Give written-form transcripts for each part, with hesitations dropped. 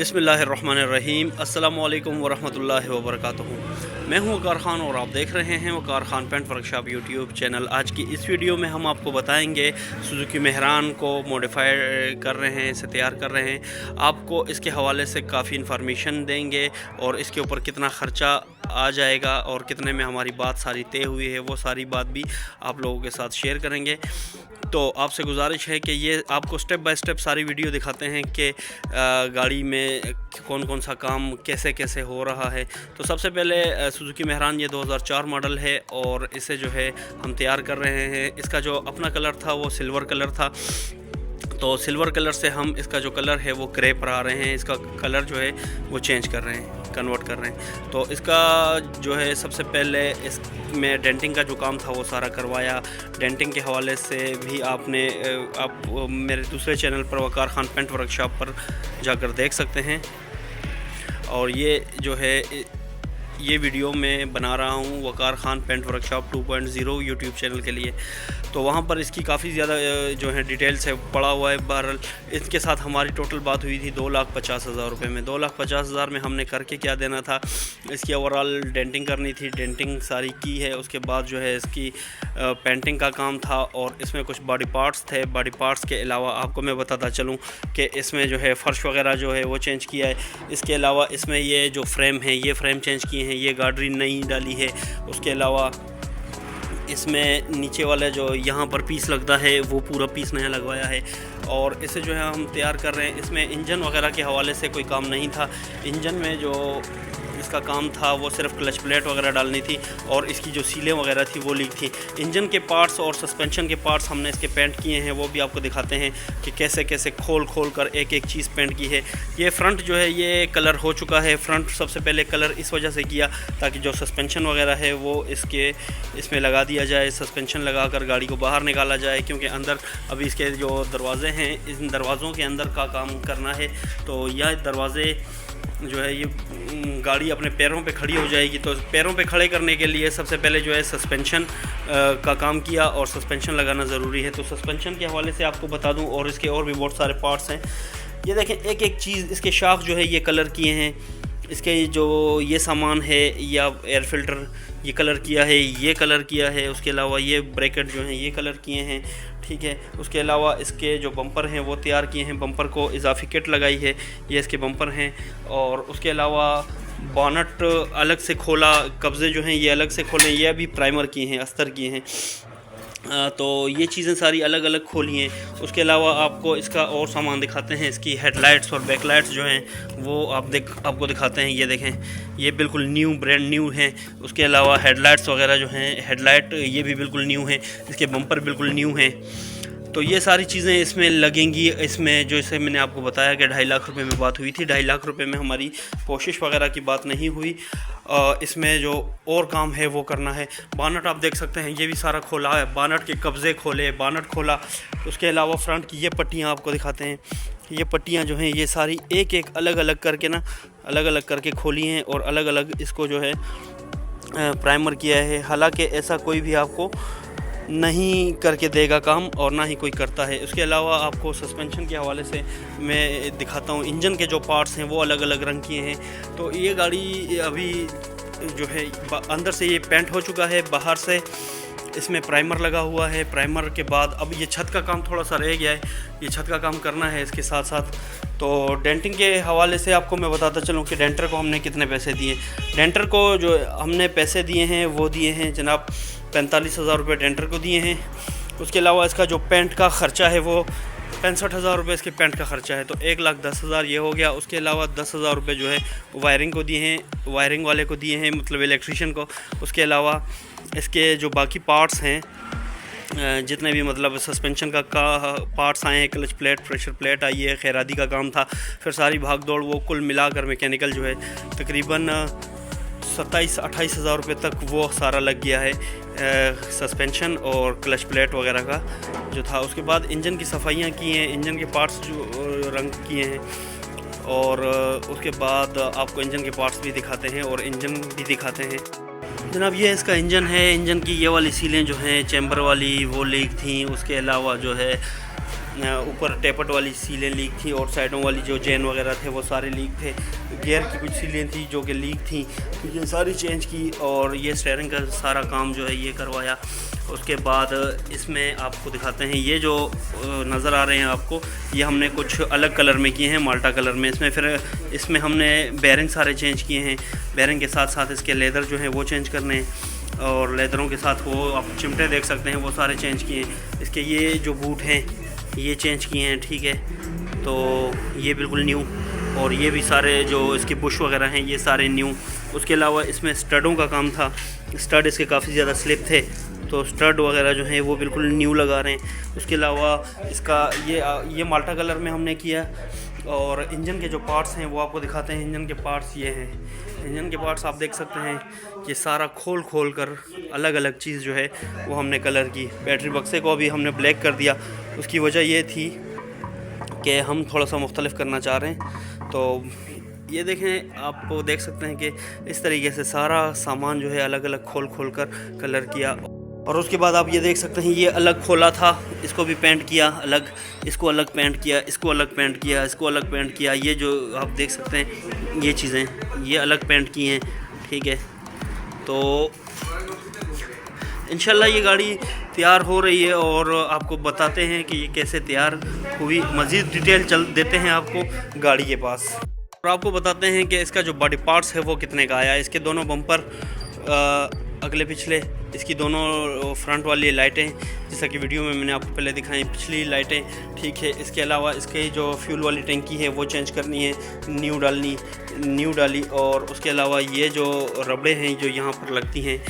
बिस्मिल्लाहिर्रहमानिर्रहीम। अस्सलामु अलैकुम वरहमतुल्लाहि वबरकातुहू। मैं हूं वकार ख़ान और आप देख रहे हैं Waqar Khan paint workshop YouTube channel. आज की इस वीडियो में हम आपको बताएंगे सुजुकी मेहरान को मॉडिफाई कर रहे हैं, इसे तैयार कर रहे हैं। आपको इसके हवाले से काफ़ी इन्फॉर्मेशन देंगे और इसके ऊपर कितना ख़र्चा आ जाएगा और कितने में हमारी बात सारी तय हुई है, वो सारी बात भी आप लोगों के साथ शेयर करेंगे। तो आपसे गुजारिश है कि ये आपको स्टेप बाय स्टेप सारी वीडियो दिखाते हैं कि गाड़ी में कौन कौन सा काम कैसे कैसे हो रहा है। तो सबसे पहले सुजुकी मेहरान ये 2004 मॉडल है और इसे जो है हम तैयार कर रहे हैं। इसका जो अपना कलर था वो सिल्वर कलर था, तो सिल्वर कलर से हम इसका जो कलर है वो ग्रे पर आ रहे हैं। इसका कलर जो है वो चेंज कर रहे हैं, कन्वर्ट कर रहे हैं। तो इसका जो है सबसे पहले इसमें डेंटिंग का जो काम था वो सारा करवाया। डेंटिंग के हवाले से भी आप मेरे दूसरे चैनल पर वकार ख़ान पेंट वर्कशॉप पर जाकर देख सकते हैं। और ये जो है ये वीडियो मैं बना रहा हूँ Waqar Khan paint workshop 2.0 YouTube channel के लिए। तो वहाँ पर इसकी काफ़ी ज़्यादा जो है डिटेल्स है पड़ा हुआ है। बहरहाल इसके साथ हमारी टोटल बात हुई थी 2,50,000 रुपये में। 2,50,000 में हमने करके क्या देना था, इसकी ओवरऑल डेंटिंग करनी थी, डेंटिंग सारी की है। उसके बाद जो है इसकी पेंटिंग का काम था और इसमें कुछ बॉडी पार्ट्स थे। बॉडी पार्ट्स के अलावा आपको मैं बताता चलूँ कि इसमें जो है फ़र्श वगैरह जो है वो चेंज किया है। इसके अलावा इसमें ये जो फ्रेम है ये फ्रेम चेंज किए हैं, ये गार्डरी नई डाली है। उसके अलावा इसमें नीचे वाला जो यहाँ पर पीस लगता है वो पूरा पीस नया लगवाया है। और इसे जो है हम तैयार कर रहे हैं। इसमें इंजन वगैरह के हवाले से कोई काम नहीं था। इंजन में जो इसका काम था वो सिर्फ क्लच प्लेट वगैरह डालनी थी और इसकी जो सीलें वगैरह थी वो लीक थी। इंजन के पार्ट्स और सस्पेंशन के पार्ट्स हमने इसके पेंट किए हैं, वो भी आपको दिखाते हैं कि कैसे कैसे खोल कर एक एक चीज़ पेंट की है। ये फ्रंट जो है ये कलर हो चुका है। फ्रंट सबसे पहले कलर इस वजह से किया ताकि जो सस्पेंशन वगैरह है वो इसमें लगा दिया जाए। सस्पेंशन लगा कर गाड़ी को बाहर निकाला जाए, क्योंकि अंदर अभी इसके जो दरवाजे हैं इन दरवाज़ों के अंदर का काम करना है। तो यह दरवाज़े जो है ये गाड़ी अपने पैरों पे खड़ी हो जाएगी। तो पैरों पे खड़े करने के लिए सबसे पहले जो है सस्पेंशन का काम किया और सस्पेंशन लगाना ज़रूरी है। तो सस्पेंशन के हवाले से आपको बता दूं, और इसके और भी बहुत सारे पार्ट्स हैं। ये देखें एक एक चीज़, इसके शाख जो है ये कलर किए हैं। इसके जो ये सामान है या एयर फिल्टर ये कलर किया है, ये कलर किया है। उसके अलावा ये ब्रैकेट जो हैं ये कलर किए हैं, ठीक है। उसके अलावा इसके जो बम्पर हैं वो तैयार किए हैं। बम्पर को इजाफी किट लगाई है, ये इसके बम्पर हैं। और उसके अलावा बॉनट अलग से खोला, कब्ज़े जो हैं ये अलग से खोले, ये भी प्राइमर किए हैं, अस्तर किए हैं। तो ये चीज़ें सारी अलग अलग खोली हैं। उसके अलावा आपको इसका और सामान दिखाते हैं। इसकी हेडलाइट्स और बैकलाइट्स जो हैं वो आपको दिखाते हैं। ये देखें ये बिल्कुल न्यू, ब्रांड न्यू हैं। उसके अलावा हेडलाइट्स वगैरह जो हैं, हेडलाइट ये भी बिल्कुल न्यू हैं। इसके बम्पर बिल्कुल न्यू हैं। तो ये सारी चीज़ें इसमें लगेंगी। इसमें जो इसे मैंने आपको बताया कि 2.5 लाख रुपए में बात हुई थी, 2.5 लाख रुपए में हमारी कोशिश वगैरह की बात नहीं हुई। इसमें जो और काम है वो करना है। बानट आप देख सकते हैं ये भी सारा खोला है, बानट के कब्ज़े खोले, बानट खोला। उसके अलावा फ्रंट की ये पट्टियाँ आपको दिखाते हैं। ये पट्टियाँ जो हैं ये सारी एक एक अलग अलग करके खोली हैं और अलग अलग इसको जो है प्राइमर किया है। हालांकि ऐसा कोई भी आपको नहीं करके देगा काम और ना ही कोई करता है। उसके अलावा आपको सस्पेंशन के हवाले से मैं दिखाता हूँ। इंजन के जो पार्ट्स हैं वो अलग अलग रंग किए हैं। तो ये गाड़ी अभी जो है अंदर से ये पेंट हो चुका है, बाहर से इसमें प्राइमर लगा हुआ है। प्राइमर के बाद अब ये छत का काम थोड़ा सा रह गया है, ये छत का काम करना है इसके साथ साथ। तो डेंटिंग के हवाले से आपको मैं बताता चलूँ कि डेंटर को हमने कितने पैसे दिए। डेंटर को जो हमने पैसे दिए हैं वो दिए हैं जनाब 45,000 रुपये डेंटर को दिए हैं। उसके अलावा इसका जो पेंट का ख़र्चा है वो 65,000 रुपये इसके पेंट का ख़र्चा है। तो 1,10,000 ये हो गया। उसके अलावा 10,000 रुपये जो है वायरिंग को दिए हैं, वायरिंग वाले को दिए हैं, मतलब इलेक्ट्रीशियन को। उसके अलावा इसके जो बाकी पार्ट्स हैं जितने भी मतलब सस्पेंशन का पार्ट्स आए हैं, क्लच प्लेट, प्रेशर प्लेट आई है, खैरादी का काम था, फिर सारी भाग दौड़, वो कुल मिलाकर मैकेनिकल जो है तकरीबन 27-28 हज़ार रुपये तक वो सारा लग गया है, सस्पेंशन और क्लच प्लेट वगैरह का जो था। उसके बाद इंजन की सफाइयाँ की हैं, इंजन के पार्ट्स जो रंग किए हैं। और उसके बाद आपको इंजन के पार्ट्स भी दिखाते हैं और इंजन भी दिखाते हैं। जनाब ये इसका इंजन है। इंजन की ये वाली सीलें जो हैं चैम्बर वाली वो लीक थी। उसके अलावा जो है ऊपर टेपट वाली सीलें लीक थी और साइडों वाली जो चेन वगैरह थे वो सारे लीक थे। गियर की कुछ सीलें थी जो कि लीक थी, तो ये सारी चेंज की और ये स्टीयरिंग का सारा काम जो है ये करवाया। उसके बाद इसमें आपको दिखाते हैं, ये जो नज़र आ रहे हैं आपको, ये हमने कुछ अलग कलर में किए हैं, माल्टा कलर में। इसमें हमने बेयरिंग सारे चेंज किए हैं। बेयरिंग के साथ साथ इसके लेदर जो हैं वो चेंज करने हैं और लेदरों के साथ वो आप चिमटे देख सकते हैं वो सारे चेंज किए हैं। इसके ये जो बूट हैं ये चेंज किए हैं, ठीक है, तो ये बिल्कुल न्यू। और ये भी सारे जो इसके बुश वगैरह हैं ये सारे न्यू। उसके अलावा इसमें स्टडों का काम था, स्टड इसके काफ़ी ज़्यादा स्लिप थे, तो स्टड वगैरह जो हैं वो बिल्कुल न्यू लगा रहे हैं। उसके अलावा इसका ये माल्टा कलर में हमने किया। और इंजन के जो पार्ट्स हैं वो आपको दिखाते हैं। इंजन के पार्ट्स ये हैं, इंजन के पार्ट्स आप देख सकते हैं कि सारा खोल कर अलग अलग चीज़ जो है वो हमने कलर की। बैटरी बक्से को भी हमने ब्लैक कर दिया। उसकी वजह ये थी कि हम थोड़ा सा मुख्तलिफ करना चाह रहे हैं। तो ये देखें, आप देख सकते हैं कि इस तरीके से सारा सामान जो है अलग अलग खोल कर कलर किया। और उसके बाद आप ये देख सकते हैं ये अलग खोला था, इसको भी पेंट किया अलग, इसको अलग पेंट किया, इसको अलग पेंट किया, इसको अलग पेंट किया। ये जो आप देख सकते हैं ये चीज़ें ये अलग पेंट की हैं, ठीक है। तो इंशाल्लाह ये गाड़ी तैयार हो रही है और आपको बताते हैं कि ये कैसे तैयार हुई। मज़ीद डिटेल चल देते हैं आपको गाड़ी के पास और आपको बताते हैं कि इसका जो बॉडी पार्ट्स है वो कितने का आया। इसके दोनों बम्पर अगले पिछले, इसकी दोनों फ्रंट वाली लाइटें जैसा कि वीडियो में मैंने आपको पहले दिखाई, पिछली लाइटें, ठीक है। इसके अलावा इसके जो फ्यूल वाली टंकी है वो चेंज करनी है, न्यू डाली। और उसके अलावा ये जो रबड़े हैं जो यहाँ पर लगती हैं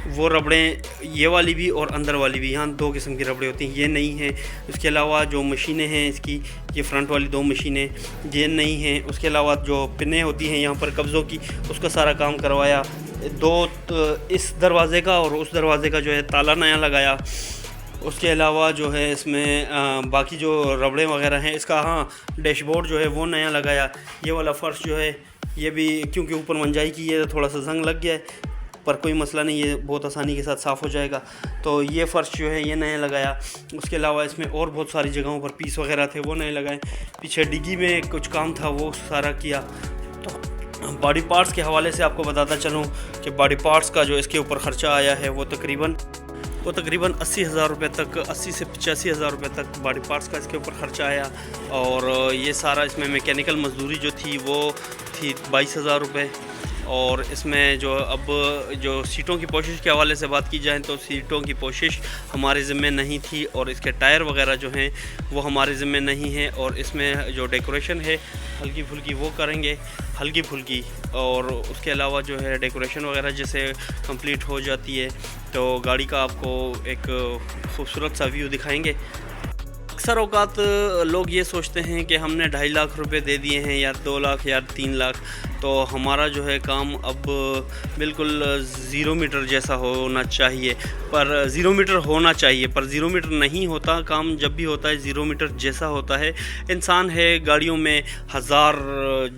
वो रबड़ें, ये वाली भी और अंदर वाली भी, यहाँ 2 किस्म की रबड़ें होती हैं, ये नहीं हैं। उसके अलावा जो मशीनें हैं इसकी, ये फ्रंट वाली 2 मशीनें ये नहीं हैं। उसके अलावा जो पिनें होती हैं यहाँ पर कब्ज़ों की, उसका सारा काम करवाया। 2 इस दरवाज़े का और उस दरवाज़े का जो है ताला नया लगाया। उसके अलावा जो है इसमें बाकी जो रबड़ें वगैरह हैं इसका, हाँ, डैशबोर्ड जो है वो नया लगाया। ये वाला फ़र्श जो है ये भी, क्योंकि ऊपर मंजाई की है थोड़ा सा जंग लग गया है, पर कोई मसला नहीं, ये बहुत आसानी के साथ साफ़ हो जाएगा। तो ये फ़र्श जो है ये नया लगाया। उसके अलावा इसमें और बहुत सारी जगहों पर पीस वगैरह थे वो नए लगाए। पीछे डिग्गी में कुछ काम था वो सारा किया। तो बॉडी पार्ट्स के हवाले से आपको बताता चलूँ कि बॉडी पार्ट्स का जो इसके ऊपर ख़र्चा आया है वो तकरीबन 80,000 रुपये तक, 80 से 85,000 रुपये तक बॉडी पार्ट्स का इसके ऊपर ख़र्चा आया। और ये सारा इसमें मैकेनिकल मजदूरी जो थी वो थी 22,000 रुपये। और इसमें जो सीटों की पोशिश के हवाले से बात की जाए तो सीटों की पोशिश हमारे ज़िम्मे नहीं थी और इसके टायर वगैरह जो हैं वो हमारे ज़िम्मे नहीं है। और इसमें जो डेकोरेशन है हल्की फुल्की वो करेंगे, हल्की फुल्की। और उसके अलावा जो है डेकोरेशन वगैरह जैसे कंप्लीट हो जाती है तो गाड़ी का आपको एक खूबसूरत सा व्यू दिखाएंगे। अक्सर औकात लोग ये सोचते हैं कि हमने 2.5 लाख रुपए दे दिए हैं या 2 लाख या 3 लाख, तो हमारा जो है काम अब बिल्कुल 0 मीटर जैसा होना चाहिए। पर 0 मीटर होना चाहिए, पर 0 मीटर नहीं होता। काम जब भी होता है 0 मीटर जैसा होता है। इंसान है, गाड़ियों में 1000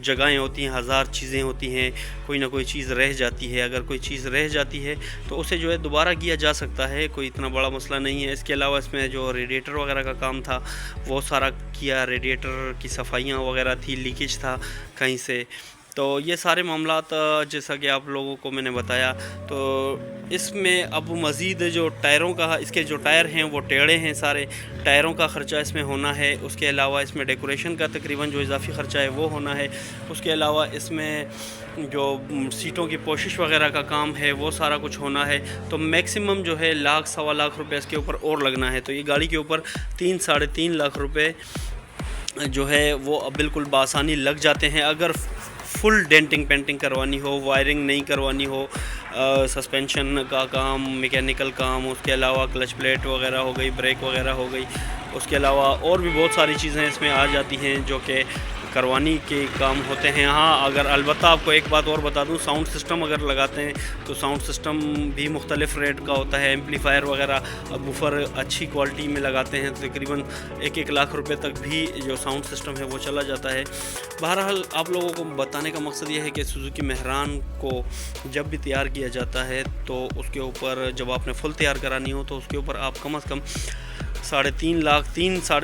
जगहें होती हैं, 1000 चीज़ें होती हैं, कोई ना कोई चीज़ रह जाती है। अगर कोई चीज़ रह जाती है तो उसे जो है दोबारा किया जा सकता है, कोई इतना बड़ा मसला नहीं है। इसके अलावा इसमें जो रेडिएटर वगैरह का काम था वो सारा किया, रेडिएटर की सफाइयाँ वगैरह थी, लीकेज था कहीं से। तो ये सारे मामलात जैसा कि आप लोगों को मैंने बताया। तो इसमें अब मज़ीद जो टायरों का, इसके जो टायर हैं वो टेढ़े हैं सारे, टायरों का ख़र्चा इसमें होना है। उसके अलावा इसमें डेकोरेशन का तकरीबन जो इजाफी ख़र्चा है वो होना है। उसके अलावा इसमें जो सीटों की पोशिश वगैरह का काम है वो सारा कुछ होना है। तो मैक्सिमम जो है 1 सवा लाख रुपये इसके ऊपर और लगना है। तो ये गाड़ी के ऊपर 3 साढ़े 3 लाख रुपये जो है वो अब बिल्कुल बासानी लग जाते हैं। अगर फुल डेंटिंग पेंटिंग करवानी हो, वायरिंग नहीं करवानी हो, सस्पेंशन का काम, मैकेनिकल काम, उसके अलावा क्लच प्लेट वगैरह हो गई, ब्रेक वगैरह हो गई, उसके अलावा और भी बहुत सारी चीज़ें इसमें आ जाती हैं जो कि करवानी के काम होते हैं। हाँ, अगर अलबत्ता आपको एक बात और बता दूं, साउंड सिस्टम अगर लगाते हैं तो साउंड सिस्टम भी मुख्तलिफ़ रेट का होता है। एम्पलीफायर वगैरह बूफर अच्छी क्वालिटी में लगाते हैं तो तकरीबन 1-1 लाख रुपए तक भी जो साउंड सिस्टम है वो चला जाता है। बहरहाल आप लोगों को बताने का मकसद ये है कि सुजुकी मेहरान को जब भी तैयार किया जाता है तो उसके ऊपर, जब आपने फुल तैयार करानी हो तो उसके ऊपर आप कम से कम साढ़े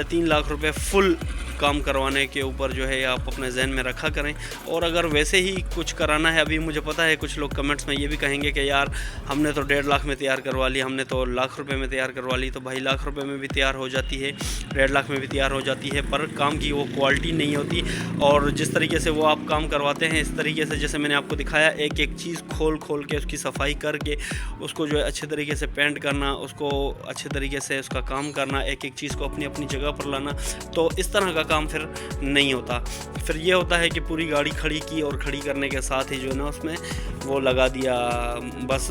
तीन लाख रुपए फुल काम करवाने के ऊपर जो है आप अपने जहन में रखा करें। और अगर वैसे ही कुछ कराना है, अभी मुझे पता है कुछ लोग कमेंट्स में ये भी कहेंगे कि यार हमने तो 1.5 लाख में तैयार करवा ली, हमने तो लाख रुपए में तैयार करवा ली। तो भाई लाख रुपए में भी तैयार हो जाती है, 1.5 लाख में भी तैयार हो जाती है, पर काम की वो क्वालिटी नहीं होती। और जिस तरीके से वो आप काम करवाते हैं, इस तरीके से जैसे मैंने आपको दिखाया, एक एक चीज़ खोल के उसकी सफाई करके उसको जो है अच्छे तरीके से पेंट करना, उसको अच्छे तरीके से उसका काम करना, एक एक चीज़ को अपनी अपनी जगह पर लाना, तो इस तरह का काम फिर नहीं होता। फिर ये होता है कि पूरी गाड़ी खड़ी की और खड़ी करने के साथ ही जो है ना उसमें वो लगा दिया, बस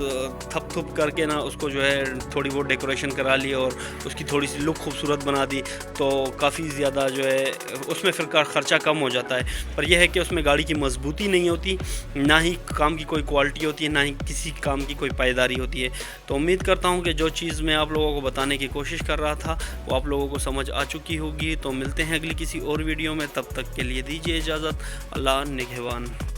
थप करके ना उसको जो है थोड़ी बहुत डेकोरेशन करा ली और उसकी थोड़ी सी लुक खूबसूरत बना दी, तो काफ़ी ज़्यादा जो है उसमें फिर खर्चा कम हो जाता है। पर यह है कि उसमें गाड़ी की मजबूती नहीं होती, ना ही काम की कोई क्वालिटी होती है, ना ही किसी काम की कोई पायदारी होती है। तो उम्मीद करता हूँ कि जो चीज़ मैं आप लोगों को बताने की कोशिश कर रहा था वो आप लोगों को समझ आ चुकी होगी। तो मिलते हैं अगली किसी और वीडियो में, तब तक के लिए दीजिए इजाज़त। अल्लाह निगहबान।